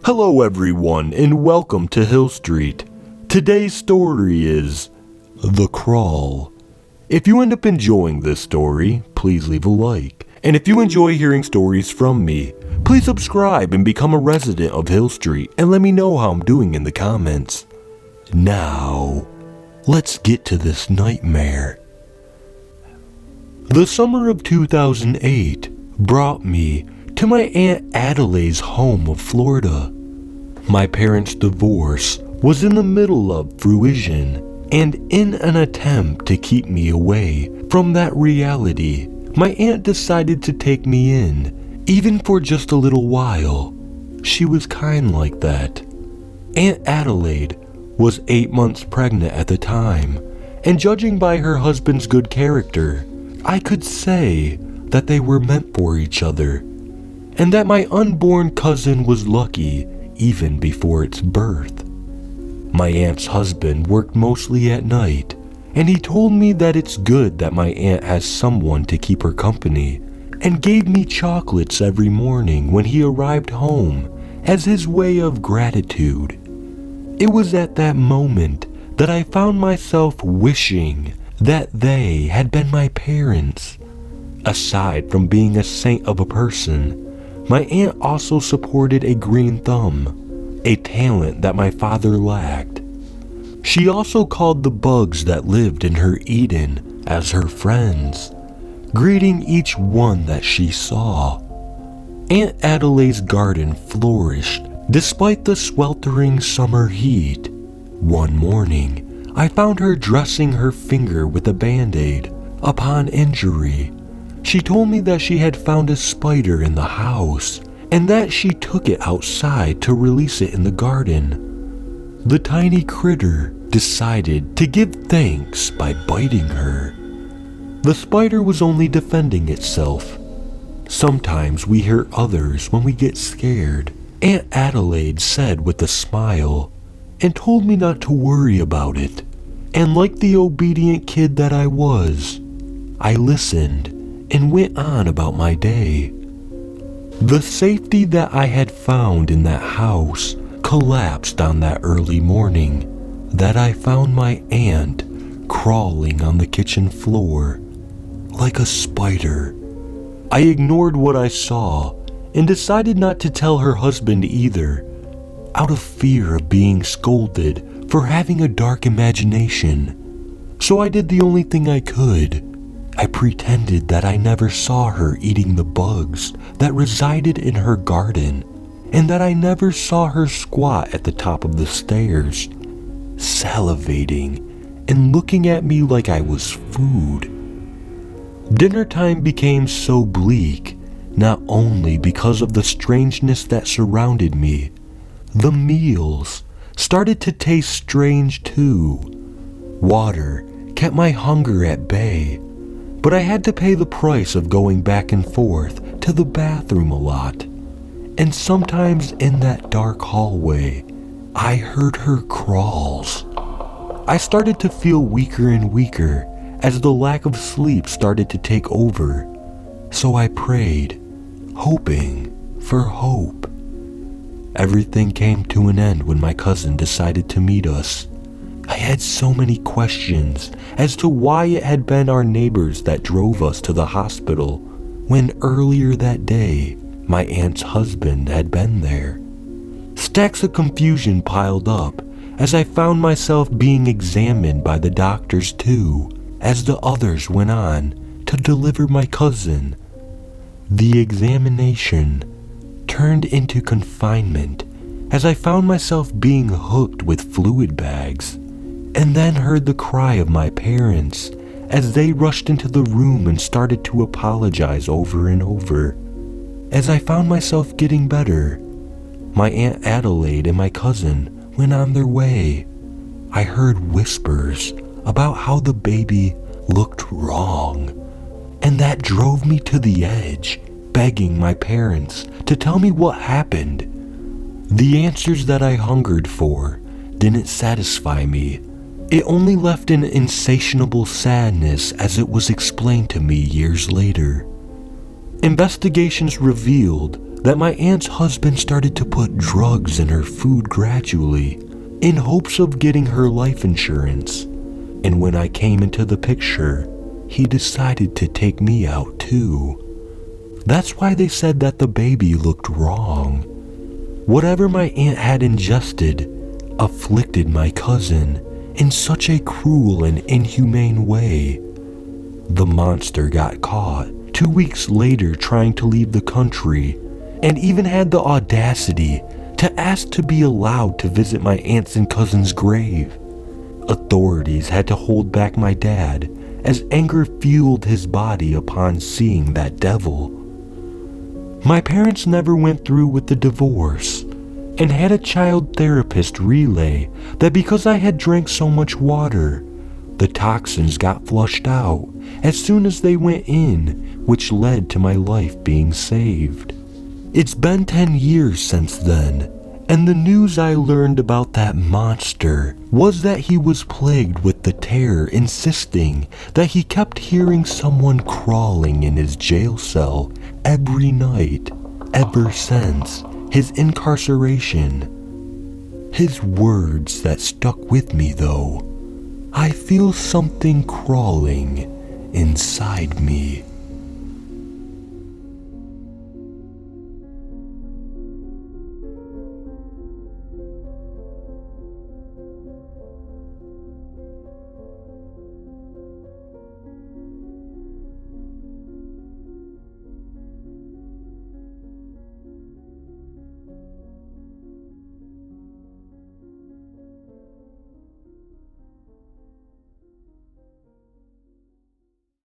Hello everyone and welcome to Hill Street. Today's story is The Crawl. If you end up enjoying this story, please leave a like. And if you enjoy hearing stories from me, please subscribe and become a resident of Hill Street and let me know how I'm doing in the comments. Now, let's get to this nightmare. The summer of 2008 brought me to my Aunt Adelaide's home of Florida. My parents' divorce was in the middle of fruition, and in an attempt to keep me away from that reality, my aunt decided to take me in, even for just a little while. She was kind like that. Aunt Adelaide was 8 months pregnant at the time, and judging by her husband's good character, I could say that they were meant for each other, and that my unborn cousin was lucky even before its birth. My aunt's husband worked mostly at night, and he told me that it's good that my aunt has someone to keep her company, and gave me chocolates every morning when he arrived home as his way of gratitude. It was at that moment that I found myself wishing that they had been my parents. Aside from being a saint of a person, my aunt also supported a green thumb, a talent that my father lacked. She also called the bugs that lived in her Eden as her friends, greeting each one that she saw. Aunt Adelaide's garden flourished despite the sweltering summer heat. One morning, I found her dressing her finger with a band-aid upon injury. She told me that she had found a spider in the house and that she took it outside to release it in the garden. The tiny critter decided to give thanks by biting her. The spider was only defending itself. Sometimes we hurt others when we get scared, Aunt Adelaide said with a smile, and told me not to worry about it. And like the obedient kid that I was, I listened and went on about my day. The safety that I had found in that house collapsed on that early morning that I found my aunt crawling on the kitchen floor like a spider. I ignored what I saw and decided not to tell her husband either, out of fear of being scolded for having a dark imagination. So I did the only thing I could. I pretended that I never saw her eating the bugs that resided in her garden, and that I never saw her squat at the top of the stairs, salivating and looking at me like I was food. Dinner time became so bleak, not only because of the strangeness that surrounded me. The meals started to taste strange too. Water kept my hunger at bay, but I had to pay the price of going back and forth to the bathroom a lot. And sometimes in that dark hallway, I heard her crawls. I started to feel weaker and weaker as the lack of sleep started to take over. So I prayed, hoping for hope. Everything came to an end when my cousin decided to meet us. I had so many questions as to why it had been our neighbors that drove us to the hospital when earlier that day my aunt's husband had been there. Stacks of confusion piled up as I found myself being examined by the doctors too, as the others went on to deliver my cousin. The examination turned into confinement as I found myself being hooked with fluid bags, and then heard the cry of my parents as they rushed into the room and started to apologize over and over. As I found myself getting better, my Aunt Adelaide and my cousin went on their way. I heard whispers about how the baby looked wrong, and that drove me to the edge, begging my parents to tell me what happened. The answers that I hungered for didn't satisfy me. It only left an insatiable sadness as it was explained to me years later. Investigations revealed that my aunt's husband started to put drugs in her food gradually in hopes of getting her life insurance. And when I came into the picture, he decided to take me out too. That's why they said that the baby looked wrong. Whatever my aunt had ingested afflicted my cousin in such a cruel and inhumane way. The monster got caught 2 weeks later trying to leave the country, and even had the audacity to ask to be allowed to visit my aunt's and cousin's grave. Authorities had to hold back my dad as anger fueled his body upon seeing that devil. My parents never went through with the divorce and had a child therapist relay that because I had drank so much water, the toxins got flushed out as soon as they went in, which led to my life being saved. It's been 10 years since then, and the news I learned about that monster was that he was plagued with the terror, insisting that he kept hearing someone crawling in his jail cell every night ever since his incarceration. His words that stuck with me though: I feel something crawling inside me.